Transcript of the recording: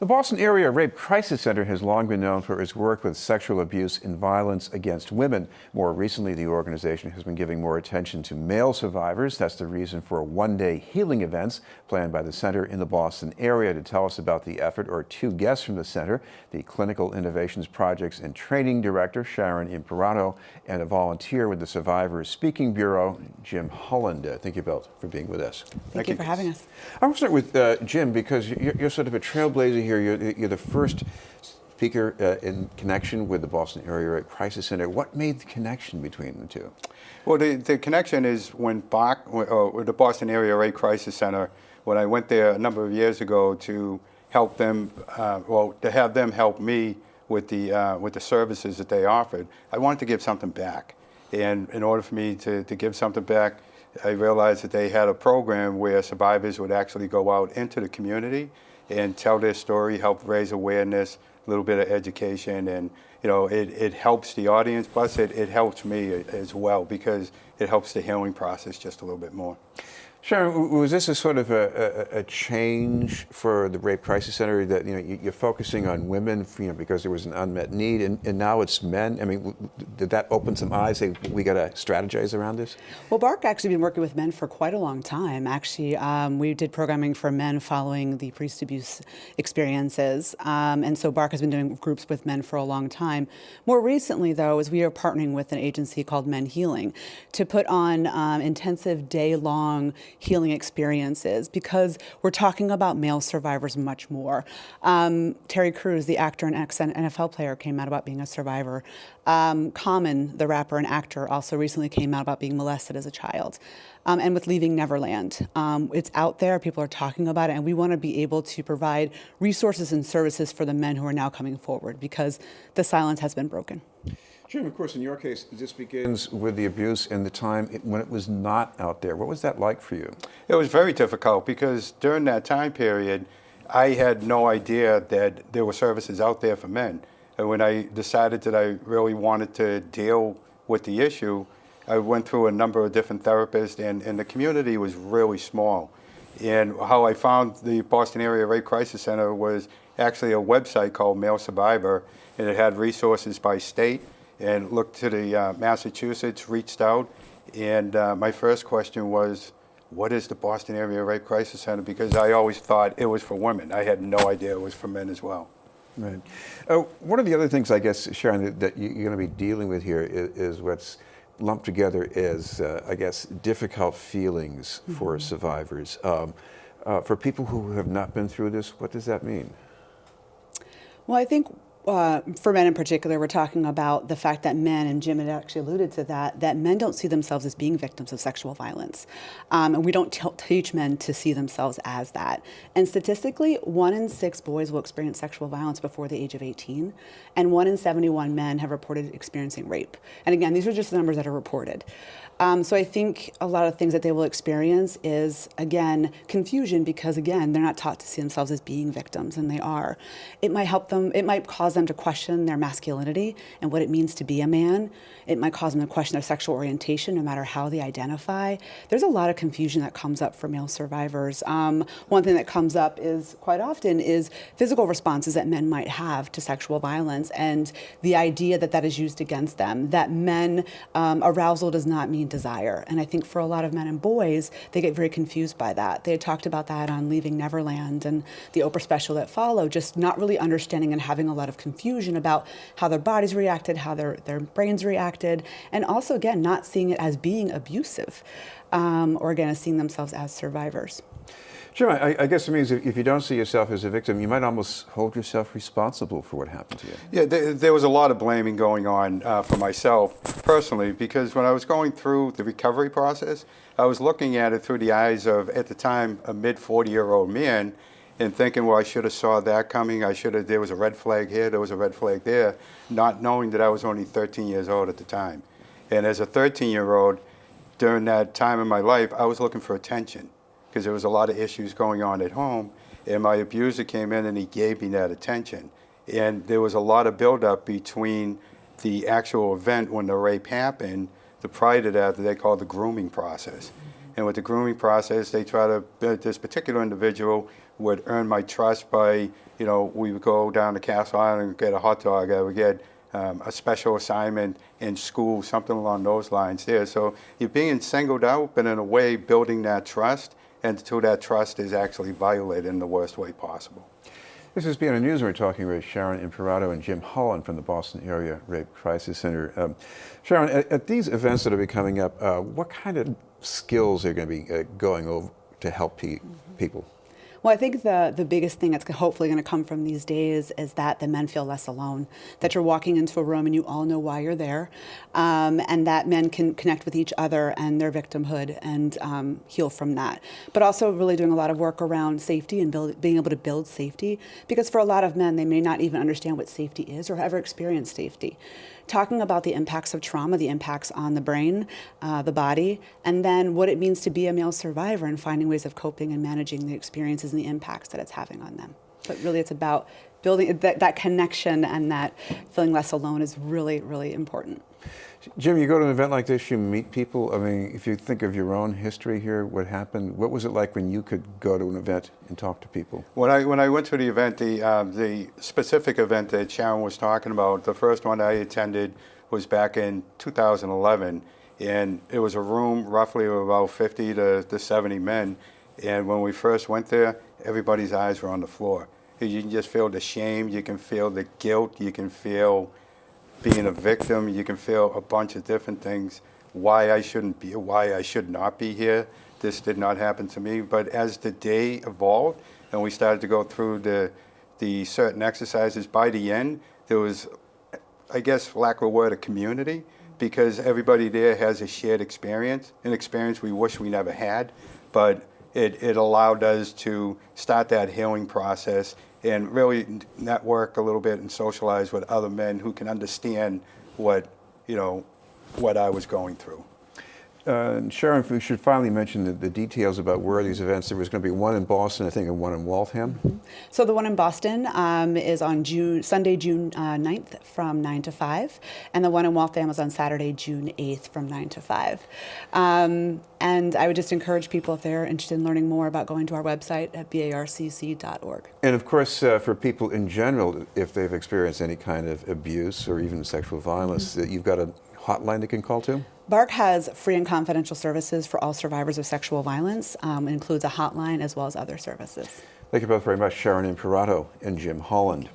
The Boston Area Rape Crisis Center has long been known for its work with sexual abuse and violence against women. More recently, the organization has been giving more attention to male survivors. That's the reason for one-day healing events planned by the center in the Boston area. To tell us about the effort are two guests from the center, the Clinical Innovations Projects and Training Director, Sharon Imperato, and a volunteer with the Survivors Speaking Bureau, Jim Holland. Thank you both for being with us. Thank you for having us. I want to start with Jim, because you're sort of a trailblazer here. You're the first speaker in connection with the Boston Area Rape Crisis Center. What made the connection between the two? Well, the connection is when the Boston Area Rape Crisis Center, when I went there a number of years ago to help them, to have them help me with the services that they offered, I wanted to give something back. And in order for me to give something back, I realized that they had a program where survivors would actually go out into the community and tell their story, help raise awareness, a little bit of education, and it helps the audience, plus it helps me as well, because it helps the healing process just a little bit more. Sharon, was this a sort of a change for the Rape Crisis Center, that you're focusing on women because there was an unmet need, and now it's men? I mean, did that open some eyes? Say, we got to strategize around this? Well, BARC actually been working with men for quite a long time. Actually, we did programming for men following the priest abuse experiences, and so BARC has been doing groups with men for a long time. More recently, though, is we are partnering with an agency called Men Healing to put on intensive day-long healing experiences, because we're talking about male survivors much more. Terry Crews, the actor and ex-NFL player, came out about being a survivor. Common, the rapper and actor, also recently came out about being molested as a child. And with Leaving Neverland, it's out there, people are talking about it, and we want to be able to provide resources and services for the men who are now coming forward, because the silence has been broken. Jim, of course, in your case, this begins with the abuse and the time when it was not out there. What was that like for you? It was very difficult, because during that time period, I had no idea that there were services out there for men. And when I decided that I really wanted to deal with the issue, I went through a number of different therapists, and the community was really small. And how I found the Boston Area Rape Crisis Center was actually a website called Male Survivor, and it had resources by state, and looked to the Massachusetts, reached out, and my first question was, what is the Boston Area Rape Crisis Center? Because I always thought it was for women. I had no idea it was for men as well. Right. One of the other things, I guess, Sharon, that you're going to be dealing with here is what's lumped together as, I guess, difficult feelings for survivors. For people who have not been through this, what does that mean? Well, I think for men in particular, we're talking about the fact that men, and Jim had actually alluded to that men don't see themselves as being victims of sexual violence. And we don't teach men to see themselves as that. And statistically, 1 in 6 boys will experience sexual violence before the age of 18, and 1 in 71 men have reported experiencing rape. And again, these are just the numbers that are reported. So I think a lot of things that they will experience is, again, confusion, because, again, they're not taught to see themselves as being victims, and they are. It might help them, it might cause them to question their masculinity and what it means to be a man. It might cause them to question their sexual orientation, no matter how they identify. There's a lot of confusion that comes up for male survivors. One thing that comes up is, quite often, is physical responses that men might have to sexual violence, and the idea that that is used against them, that men, arousal does not mean desire. And I think for a lot of men and boys, they get very confused by that. They had talked about that on Leaving Neverland and the Oprah special that followed, just not really understanding and having a lot of confusion about how their bodies reacted, how their brains reacted, and also, again, not seeing it as being abusive, or again, as seeing themselves as survivors. Sure, I guess it means if you don't see yourself as a victim, you might almost hold yourself responsible for what happened to you. Yeah, there was a lot of blaming going on for myself personally, because when I was going through the recovery process, I was looking at it through the eyes of, at the time, a mid-40-year-old man, and thinking, well, I should have saw that coming. There was a red flag here, there was a red flag there, not knowing that I was only 13 years old at the time. And as a 13-year-old, during that time in my life, I was looking for attention, because there was a lot of issues going on at home, and my abuser came in and he gave me that attention. And there was a lot of buildup between the actual event when the rape happened, the prior to that they call the grooming process. And with the grooming process, they try to, this particular individual would earn my trust by, we would go down to Castle Island and get a hot dog. I would get a special assignment in school, something along those lines there. So you're being singled out, but in a way building that trust, and until that trust is actually violated in the worst way possible. This is BNN News. We're talking with Sharon Imperato and Jim Holland from the Boston Area Rape Crisis Center. Sharon, at these events that will be coming up, what kind of skills are going to be going over to help people? Well, I think the biggest thing that's hopefully going to come from these days is that the men feel less alone, that you're walking into a room and you all know why you're there, and that men can connect with each other and their victimhood and heal from that. But also really doing a lot of work around safety and being able to build safety, because for a lot of men, they may not even understand what safety is or ever experienced safety. Talking about the impacts of trauma, the impacts on the brain, the body, and then what it means to be a male survivor and finding ways of coping and managing the experiences and the impacts that it's having on them. But really it's about building that connection, and that feeling less alone is really, really important. Jim, you go to an event like this, you meet people. I mean, if you think of your own history here, what happened? What was it like when you could go to an event and talk to people? When I went to the event, the specific event that Sharon was talking about, the first one I attended was back in 2011, and it was a room roughly of about 50 to 70 men. And when we first went there, everybody's eyes were on the floor. You can just feel the shame, you can feel the guilt, you can feel being a victim, you can feel a bunch of different things, why I should not be here. This did not happen to me. But as the day evolved and we started to go through the certain exercises, by the end, there was, I guess, for lack of a word, a community, because everybody there has a shared experience, an experience we wish we never had, but it allowed us to start that healing process and really network a little bit and socialize with other men who can understand what I was going through. Sharon, we should finally mention the details about where these events. There was going to be one in Boston, I think, and one in Waltham. Mm-hmm. So the one in Boston is on Sunday, June 9th from 9 to 5, and the one in Waltham is on Saturday, June 8th from 9 to 5. And I would just encourage people, if they're interested in learning more, about going to our website at barcc.org. And of course, for people in general, if they've experienced any kind of abuse or even sexual violence, you've got a hotline they can call to? BARC has free and confidential services for all survivors of sexual violence. It includes a hotline as well as other services. Thank you both very much, Sharon Imperato and Jim Holland.